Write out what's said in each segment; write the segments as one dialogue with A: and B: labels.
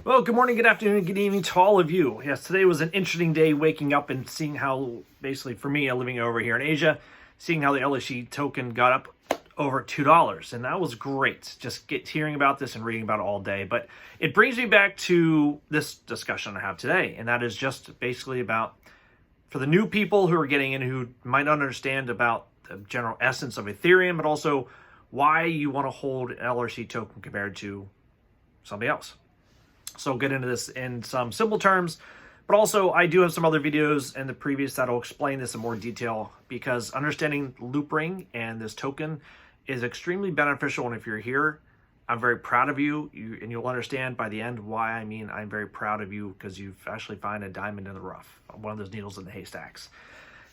A: Well, good morning, good afternoon, good evening to all of you. Yes, today was an interesting day waking up and seeing how, basically for me, living over here in Asia, seeing how the LRC token got up over $2. And that was great. Just hearing about this and reading about it all day. But it brings me back to this discussion I have today. And that is just basically about, for the new people who are getting in who might not understand about the general essence of Ethereum, but also why you want to hold an LRC token compared to somebody else. So I'll get into this in some simple terms, but also I do have some other videos in the previous that'll explain this in more detail, because understanding Loopring and this token is extremely beneficial. And if you're here, I'm very proud of you, and you'll understand by the end why I mean I'm very proud of you, because you've actually found a diamond in the rough, one of those needles in the haystacks.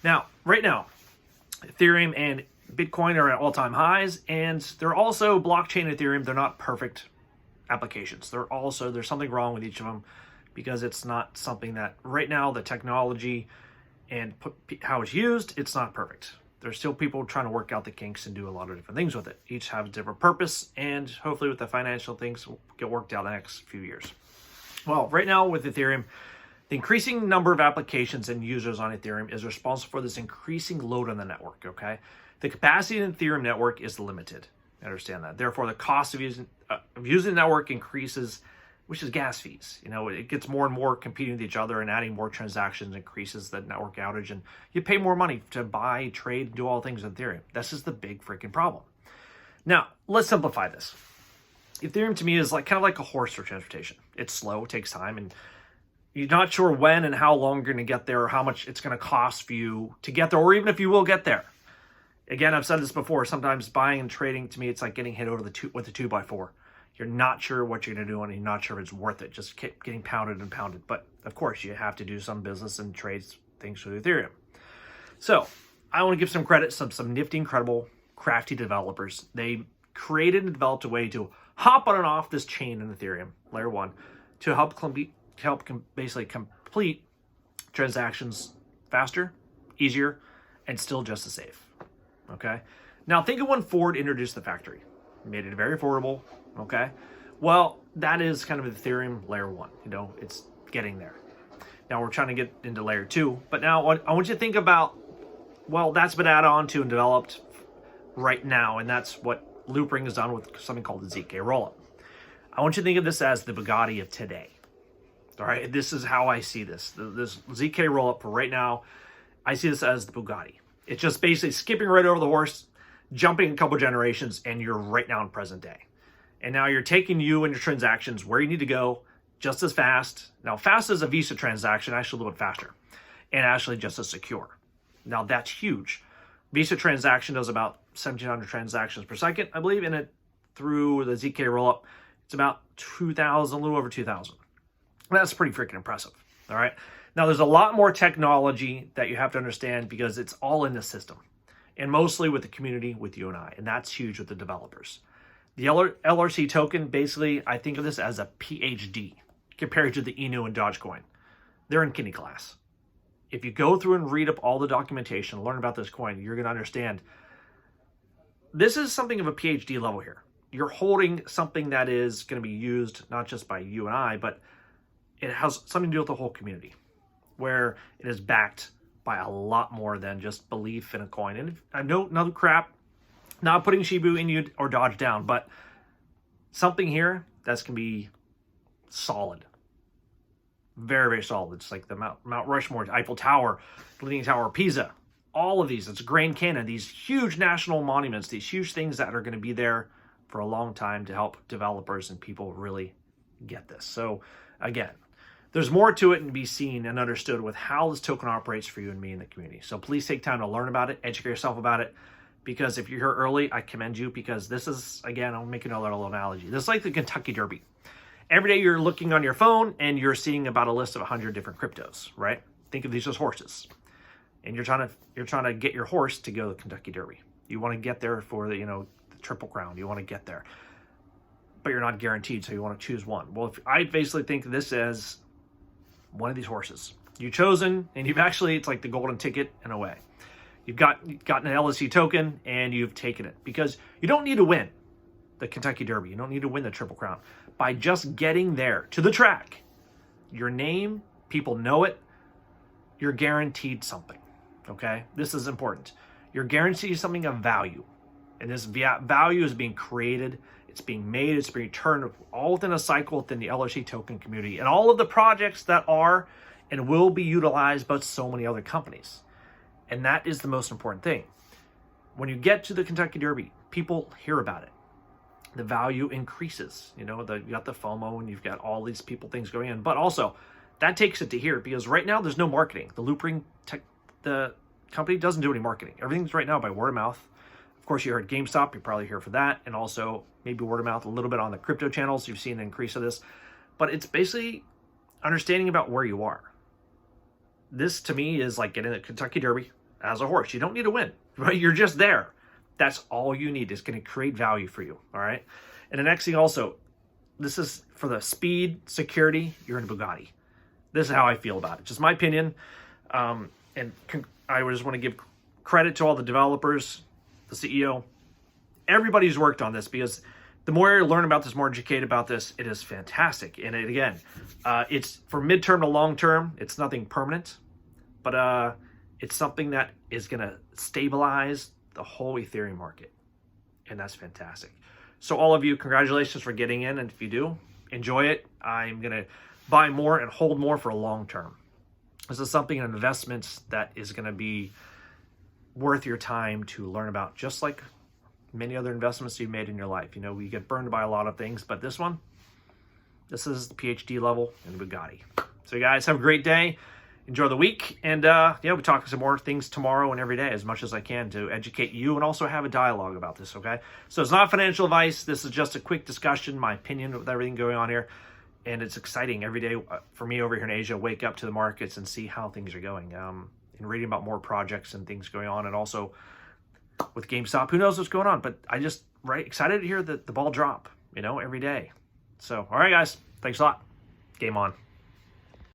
A: Now, right now, Ethereum and Bitcoin are at all-time highs, and they're also blockchain Ethereum. They're not perfect applications. There's something wrong with each of them, because it's not something that right now the technology and how it's used, it's not perfect. There's still people trying to work out the kinks and do a lot of different things with it. Each have a different purpose, and hopefully with the financial things will get worked out in the next few years. Well, right now with Ethereum, the increasing number of applications and users on Ethereum is responsible for this increasing load on the network, okay? The capacity in the Ethereum network is limited. Understand that. Therefore, the cost of using the network increases, which is gas fees. You know, it gets more and more competing with each other, and adding more transactions increases the network outage, and you pay more money to buy, trade, do all things in Ethereum. This is the big freaking problem. Now, let's simplify this. Ethereum to me is kind of like a horse for transportation. It's slow, it takes time, and you're not sure when and how long you're going to get there, or how much it's going to cost for you to get there, or even if you will get there. Again, I've said this before, sometimes buying and trading, to me, it's like getting hit over with a 2x4. You're not sure what you're going to do, and you're not sure if it's worth it. Just keep getting pounded and pounded. But, of course, you have to do some business and trade things with Ethereum. So, I want to give some credit to some nifty, incredible, crafty developers. They created and developed a way to hop on and off this chain in Ethereum, layer 1, to help basically complete transactions faster, easier, and still just as safe. Okay. Now think of when Ford introduced the factory, made it very affordable. Okay. Well, that is kind of Ethereum layer 1. You know, it's getting there. Now we're trying to get into layer 2, but now I want you to think about, well, that's been added on to and developed right now, and that's what Loopring has done with something called the Zkrollup. I want you to think of this as the Bugatti of today. All right. This is how I see this. This Zkrollup for right now, I see this as the Bugatti. It's just basically skipping right over the horse, jumping a couple generations, and you're right now in present day. And now you're taking you and your transactions where you need to go just as fast. Now, fast as a Visa transaction, actually a little bit faster, and actually just as secure. Now, that's huge. Visa transaction does about 1,700 transactions per second, I believe, and it through the Zkrollup, it's about 2,000, a little over 2,000. That's pretty freaking impressive, all right? Now, there's a lot more technology that you have to understand, because it's all in the system, and mostly with the community, with you and I, and that's huge with the developers. The LRC token, basically, I think of this as a PhD compared to the Inu and Dogecoin. They're in kidney class. If you go through and read up all the documentation, learn about this coin, you're going to understand this is something of a PhD level here. You're holding something that is going to be used not just by you and I, but it has something to do with the whole community, where it is backed by a lot more than just belief in a coin. And I know no crap, not putting Shibu, Inu, or Dodge down, but something here that's going to be solid. Very, very solid. It's like the Mount Rushmore, Eiffel Tower, Leaning Tower of Pisa, all of these. It's Grand Canyon, these huge national monuments, these huge things that are going to be there for a long time to help developers and people really get this. So again, there's more to it and be seen and understood with how this token operates for you and me in the community. So please take time to learn about it, educate yourself about it, because if you're here early, I commend you, because this is, again, I'll make another little analogy. This is like the Kentucky Derby. Every day you're looking on your phone and you're seeing about a list of 100 different cryptos, right? Think of these as horses. And you're trying to get your horse to go to the Kentucky Derby. You want to get there for the, the Triple Crown. You want to get there. But you're not guaranteed, so you want to choose one. Well, I basically think of this as one of these horses. You've chosen, and you've actually, it's like the golden ticket in a way. You've gotten an LRC token, and you've taken it, because you don't need to win the Kentucky Derby. You don't need to win the Triple Crown, by just getting there to the track, your name, people know it, you're guaranteed something, okay? This is important. You're guaranteed something of value. And this value is being created, it's being made, it's being turned all within a cycle within the LRC token community and all of the projects that are and will be utilized by so many other companies. And that is the most important thing. When you get to the Kentucky Derby, people hear about it. The value increases. You know, you got the FOMO and you've got all these things going in. But also, that takes it to here because right now there's no marketing. The Loopring the company doesn't do any marketing. Everything's right now by word of mouth. Of course, you heard Gamestop. You're probably here for that. And also maybe word of mouth a little bit on the crypto channels. You've seen an increase of this. But it's basically understanding about where you are. This, to me, is like getting the Kentucky Derby as a horse. You don't need to win, right? You're just there. That's all you need. It's going to create value for you, all right? And the next thing also, this is for the speed, security, you're in a Bugatti. This is how I feel about it. Just my opinion. And I just want to give credit to all the developers, the CEO, everybody who's worked on this, because the more you learn about this, more educated about this, it is fantastic. And again, it's for midterm to long term. It's nothing permanent, but it's something that is going to stabilize the whole Ethereum market. And that's fantastic. So all of you, congratulations for getting in. And if you do, enjoy it. I'm going to buy more and hold more for a long term. This is something, an investment that is going to be worth your time to learn about, just like many other investments you've made in your life. You know, we get burned by a lot of things, but this is the PhD level in Bugatti. So you guys have a great day. Enjoy the week. And we'll talk some more things tomorrow and every day as much as I can to educate you and also have a dialogue about this, okay? So it's not financial advice. This is just a quick discussion, my opinion with everything going on here. And it's exciting every day for me over here in Asia, wake up to the markets and see how things are going. And reading about more projects and things going on. And also with GameStop, who knows what's going on. But I just excited to hear the ball drop, every day. So, all right, guys. Thanks a lot. Game on.